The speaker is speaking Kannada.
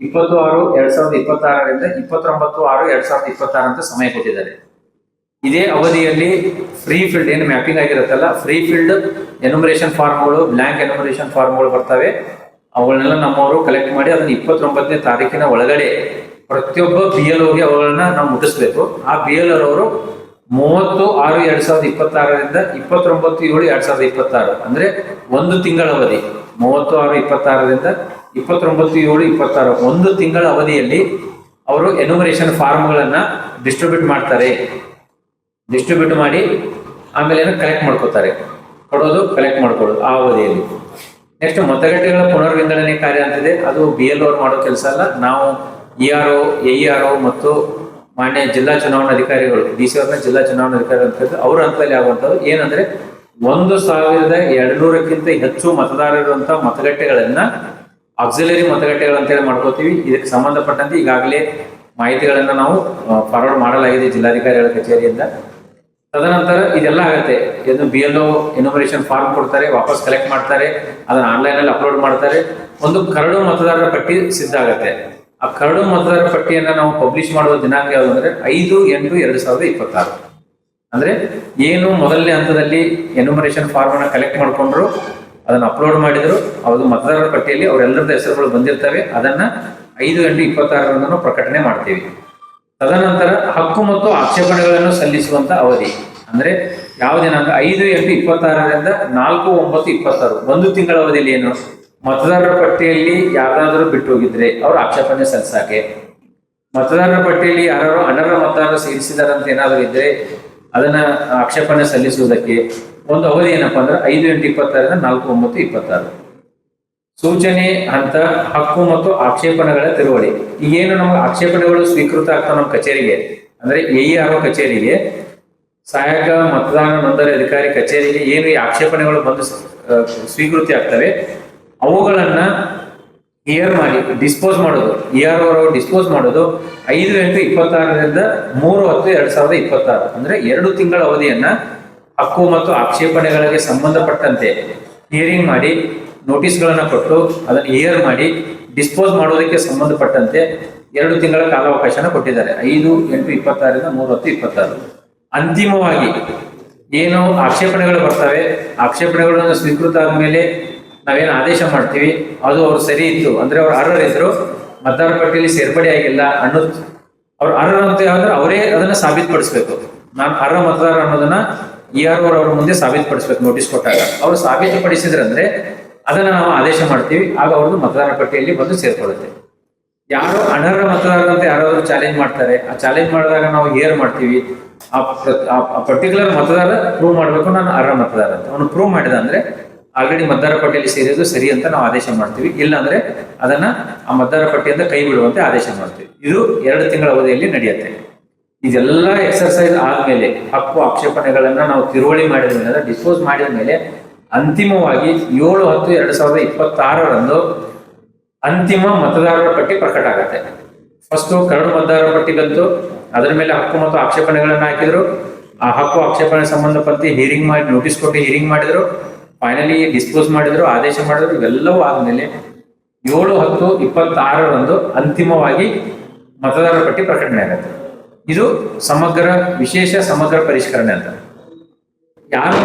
20/6/2026ರಿಂದ 29/6/2026 ಅಂತ ಸಮಯ ಕೊಟ್ಟಿದ್ದಾರೆ. ಇದೇ ಅವಧಿಯಲ್ಲಿ ಫ್ರೀ ಫೀಲ್ಡ್ ಏನು ಮ್ಯಾಪಿಂಗ್ ಆಗಿರುತ್ತಲ್ಲ, ಫ್ರೀ ಫೀಲ್ಡ್ ಎನ್ಯುಮರೇಷನ್ ಫಾರ್ಮ್ಗಳು, ಬ್ಲಾಂಕ್ ಎನ್ಯುಮರೇಷನ್ ಫಾರ್ಮ್ಗಳು ಬರ್ತವೆ. ಅವುಗಳನ್ನೆಲ್ಲ ನಮ್ಮವರು ಕಲೆಕ್ಟ್ ಮಾಡಿ ಅದನ್ನ 29ನೇ ತಾರೀಕಿನ ಒಳಗಡೆ ಪ್ರತಿಯೊಬ್ಬ BLOಗೆ ಅವುಗಳನ್ನ ನಾವು ಮುಟ್ಟಿಸ್ಬೇಕು. ಆ BLO ಅವರು 30/6/2026ರಿಂದ 29/7/2026 ಅಂದ್ರೆ ಒಂದು ತಿಂಗಳ ಅವಧಿ. 30/6/2026ರಿಂದ 29/7/2026 ಒಂದು ತಿಂಗಳ ಅವಧಿಯಲ್ಲಿ ಅವರು ಎನ್ಯುಮರೇಷನ್ ಫಾರ್ಮ್ಗಳನ್ನ ಡಿಸ್ಟ್ರಿಬ್ಯೂಟ್ ಮಾಡ್ತಾರೆ. ಡಿಸ್ಟ್ರಿಬ್ಯೂಟ್ ಮಾಡಿ ಆಮೇಲೆ ಕಲೆಕ್ಟ್ ಮಾಡ್ಕೋತಾರೆ, ಕೊಡೋದು ಕಲೆಕ್ಟ್ ಮಾಡ್ಕೊಳ್ಳೋದು ಆ ಅವಧಿಯಲ್ಲಿ. ನೆಕ್ಸ್ಟ್ ಮತಗಟ್ಟೆಗಳ ಪುನರ್ವಿಂಗಡಣೆ ಕಾರ್ಯ ಅಂತಿದೆ. ಅದು BLO ಅವ್ರು ಮಾಡೋ ಕೆಲಸ ಅಲ್ಲ. ನಾವು ERO, AERO ಮತ್ತು ಮಾನ್ಯ ಜಿಲ್ಲಾ ಚುನಾವಣಾಧಿಕಾರಿಗಳು, DC ಅವ್ರನ್ನ ಜಿಲ್ಲಾ ಚುನಾವಣಾಧಿಕಾರಿಗಳು ಅಂತ ಅವ್ರ ಹಂತದಲ್ಲಿ ಆಗುವಂಥದ್ದು ಏನಂದ್ರೆ 1200ಕ್ಕಿಂತ ಹೆಚ್ಚು ಮತದಾರರಿರುವಂತಹ ಮತಗಟ್ಟೆಗಳನ್ನ ಆಕ್ಸಿಲರಿ ಮತಗಟ್ಟೆಗಳು ಅಂತೇಳಿ ಮಾಡ್ಕೋತೀವಿ. ಇದಕ್ಕೆ ಸಂಬಂಧಪಟ್ಟಂತೆ ಈಗಾಗಲೇ ಮಾಹಿತಿಗಳನ್ನ ನಾವು ಫಾರ್ವರ್ಡ್ ಮಾಡಲಾಗಿದೆ ಜಿಲ್ಲಾಧಿಕಾರಿಗಳ ಕಚೇರಿಯಿಂದ. ತದನಂತರ ಇದೆಲ್ಲ ಆಗುತ್ತೆ. ಇದು BLO ಎನ್ಯುಮರೇಷನ್ ಫಾರ್ಮ್ ಕೊಡ್ತಾರೆ, ವಾಪಸ್ ಕಲೆಕ್ಟ್ ಮಾಡ್ತಾರೆ, ಅದನ್ನ ಆನ್ಲೈನ್ ಅಲ್ಲಿ ಅಪ್ಲೋಡ್ ಮಾಡ್ತಾರೆ. ಒಂದು ಕರಡು ಮತದಾರರ ಪಟ್ಟಿ ಸಿದ್ಧ ಆಗುತ್ತೆ. ಆ ಕರಡು ಮತದಾರರ ಪಟ್ಟಿಯನ್ನ ನಾವು ಪಬ್ಲಿಷ್ ಮಾಡುವ ದಿನಾಂಕ ಯಾವುದು ಅಂದ್ರೆ 5/8/2026. ಅಂದ್ರೆ ಏನು ಮೊದಲನೇ ಹಂತದಲ್ಲಿ ಎನ್ಯುಮರೇಷನ್ ಫಾರ್ಮ್ ಅನ್ನ ಕಲೆಕ್ಟ್ ಮಾಡ್ಕೊಂಡ್ರು, ಅದನ್ನ ಅಪ್ಲೋಡ್ ಮಾಡಿದ್ರು, ಅದು ಮತದಾರರ ಪಟ್ಟಿಯಲ್ಲಿ ಅವರೆಲ್ಲರದ ಹೆಸರುಗಳು ಬಂದಿರ್ತವೆ. ಅದನ್ನ 5/8/26 ಪ್ರಕಟಣೆ ಮಾಡ್ತೀವಿ. ತದನಂತರ ಹಕ್ಕು ಮತ್ತು ಆಕ್ಷೇಪಣೆಗಳನ್ನು ಸಲ್ಲಿಸುವಂತ ಅವಧಿ ಅಂದ್ರೆ ಯಾವ ದಿನಾಂಕ 5/8/26ರಿಂದ 4/9/26 ಒಂದು ತಿಂಗಳ ಅವಧಿಯಲ್ಲಿ ಏನು ಮತದಾರರ ಪಟ್ಟಿಯಲ್ಲಿ ಯಾರಾದರೂ ಬಿಟ್ಟು ಹೋಗಿದ್ರೆ ಅವ್ರ ಆಕ್ಷೇಪಣೆ ಸಲ್ಲಿಸಾಕೆ, ಮತದಾರರ ಪಟ್ಟಿಯಲ್ಲಿ ಯಾರು ಅನರ್ಹ ಮತದಾರರು ಸೇರಿಸಿದಾರಂತ ಏನಾದರೂ ಇದ್ರೆ ಅದನ್ನ ಆಕ್ಷೇಪಣೆ ಸಲ್ಲಿಸುವುದಕ್ಕೆ ಒಂದು ಅವಧಿ ಏನಪ್ಪಾ ಅಂದ್ರೆ 5/8/26ರಿಂದ 4/9/26. ಸೂಚನೆ ಹಂತ ಹಕ್ಕು ಮತ್ತು ಆಕ್ಷೇಪಣೆಗಳ ತಿರುವಳಿ. ಈಗೇನು ನಮ್ಗೆ ಆಕ್ಷೇಪಣೆಗಳು ಸ್ವೀಕೃತ ಆಗ್ತಾವ ನಮ್ಮ ಕಚೇರಿಗೆ ಅಂದ್ರೆ AERO ಕಚೇರಿಗೆ, ಸಹಾಯಕ ಮತದಾನ ನೋಂದಣಿ ಅಧಿಕಾರಿ ಕಚೇರಿಗೆ ಏನು ಈ ಆಕ್ಷೇಪಣೆಗಳು ಬಂದು ಸ್ವೀಕೃತಿ ಆಗ್ತವೆ, ಅವುಗಳನ್ನ ಹಿಯರ್ ಮಾಡಿ ಡಿಸ್ಪೋಸ್ ಮಾಡೋದು, ERO ಅವರು ಡಿಸ್ಪೋಸ್ ಮಾಡೋದು 5/8/26ರಿಂದ 3/10/2026 ಅಂದ್ರೆ 2 ತಿಂಗಳ ಅವಧಿಯನ್ನ ಹಕ್ಕು ಮತ್ತು ಆಕ್ಷೇಪಣೆಗಳಿಗೆ ಸಂಬಂಧಪಟ್ಟಂತೆ ಹಿಯರಿಂಗ್ ಮಾಡಿ ನೋಟಿಸ್ಗಳನ್ನ ಕೊಟ್ಟು ಅದನ್ನು ಹಿಯರ್ ಮಾಡಿ ಡಿಸ್ಪೋಸ್ ಮಾಡೋದಕ್ಕೆ ಸಂಬಂಧಪಟ್ಟಂತೆ 2 ತಿಂಗಳ ಕಾಲಾವಕಾಶನ ಕೊಟ್ಟಿದ್ದಾರೆ. 5/8/26ರಿಂದ 3/10/26. ಅಂತಿಮವಾಗಿ ಏನು ಆಕ್ಷೇಪಣೆಗಳು ಬರ್ತವೆ, ಆಕ್ಷೇಪಣೆಗಳನ್ನು ಸ್ವೀಕೃತ ಆದ್ಮೇಲೆ ನಾವೇನು ಆದೇಶ ಮಾಡ್ತೀವಿ ಅದು ಅವ್ರು ಸರಿ ಇತ್ತು ಅಂದ್ರೆ ಅವ್ರು ಅರ್ಹರಿದ್ರು, ಮತದಾರ ಪಟ್ಟಿಯಲ್ಲಿ ಸೇರ್ಪಡೆ ಆಗಿಲ್ಲ ಅನ್ನೋದು ಅವ್ರು ಅರ್ಹ ಅಂತ ಹೇಳಿದ್ರೆ ಅವರೇ ಅದನ್ನ ಸಾಬೀತುಪಡಿಸ್ಬೇಕು. ನಾನು ಅರ್ಹ ಮತದಾರ ಅನ್ನೋದನ್ನ ERO ಅವ್ರ ಮುಂದೆ ಸಾಬೀತುಪಡಿಸ್ಬೇಕು. ನೋಟಿಸ್ ಕೊಟ್ಟಾಗ ಅವರು ಸಾಬೀತುಪಡಿಸಿದ್ರಂದ್ರೆ ಅದನ್ನ ನಾವು ಆದೇಶ ಮಾಡ್ತೀವಿ, ಆಗ ಅವ್ರದ್ದು ಮತದಾರ ಪಟ್ಟಿಯಲ್ಲಿ ಬಂದು ಸೇರ್ಕೊಳ್ಳುತ್ತೆ. ಯಾರು ಅನರ್ಹ ಮತದಾರ ಅಂತ ಯಾರಾದ್ರೂ ಚಾಲೆಂಜ್ ಮಾಡ್ತಾರೆ, ಆ ಚಾಲೆಂಜ್ ಮಾಡಿದಾಗ ನಾವು ಹಿಯರ್ ಮಾಡ್ತೀವಿ. ಆ ಪರ್ಟಿಕ್ಯುಲರ್ ಮತದಾರ ಪ್ರೂವ್ ಮಾಡ್ಬೇಕು ನಾನು ಅರ್ಹ ಮತದಾರ ಅಂತ. ಅವನು ಪ್ರೂವ್ ಮಾಡಿದ ಅಂದ್ರೆ ಆಲ್ರೆಡಿ ಮತದಾರ ಪಟ್ಟಿಯಲ್ಲಿ ಸೇರಿದ್ದು ಸರಿ ಅಂತ ನಾವು ಆದೇಶ ಮಾಡ್ತೀವಿ. ಇಲ್ಲಾಂದ್ರೆ ಅದನ್ನ ಆ ಮತದಾರ ಪಟ್ಟಿಯಿಂದ ಕೈ ಬಿಡುವಂತೆ ಆದೇಶ ಮಾಡ್ತೀವಿ. ಇದು 2 ತಿಂಗಳ ಅವಧಿಯಲ್ಲಿ ನಡೆಯುತ್ತೆ. ಇದೆಲ್ಲ ಎಕ್ಸರ್ಸೈಸ್ ಆದ್ಮೇಲೆ ಹಕ್ಕು ಆಕ್ಷೇಪಣೆಗಳನ್ನ ನಾವು ತಿರುವಳಿ ಮಾಡಿದ ಮೇಲೆ, ಡಿಸ್ಪೋಸ್ ಮಾಡಿದ ಮೇಲೆ ಅಂತಿಮವಾಗಿ 7/10/2026 ಅಂತಿಮ ಮತದಾರರ ಪಟ್ಟಿ ಪ್ರಕಟ ಆಗುತ್ತೆ. ಫಸ್ಟ್ ಕರಡು ಮತದಾರರ ಪಟ್ಟಿ ಬಂತು, ಅದರ ಮೇಲೆ ಹಕ್ಕು ಮತ್ತು ಆಕ್ಷೇಪಣೆಗಳನ್ನ ಹಾಕಿದ್ರು. ಆ ಹಕ್ಕು ಆಕ್ಷೇಪಣೆ ಸಂಬಂಧಪಟ್ಟ ಹಿಯರಿಂಗ್ ಮಾಡಿ ನೋಟಿಸ್ ಕೊಟ್ಟು ಹಿಯರಿಂಗ್ ಮಾಡಿದ್ರು, ಫೈನಲಿ ಡಿಸ್ಪೋಸ್ ಮಾಡಿದ್ರು, ಆದೇಶ ಮಾಡಿದ್ರು. ಇವೆಲ್ಲವೂ ಆದ್ಮೇಲೆ 7/10/26 ಅಂತಿಮವಾಗಿ ಮತದಾರರ ಪಟ್ಟಿ ಪ್ರಕಟಣೆ ಆಗುತ್ತೆ. ಇದು ವಿಶೇಷ ಸಮಗ್ರ ಪರಿಷ್ಕರಣೆ ಅಂತ. ಯಾರು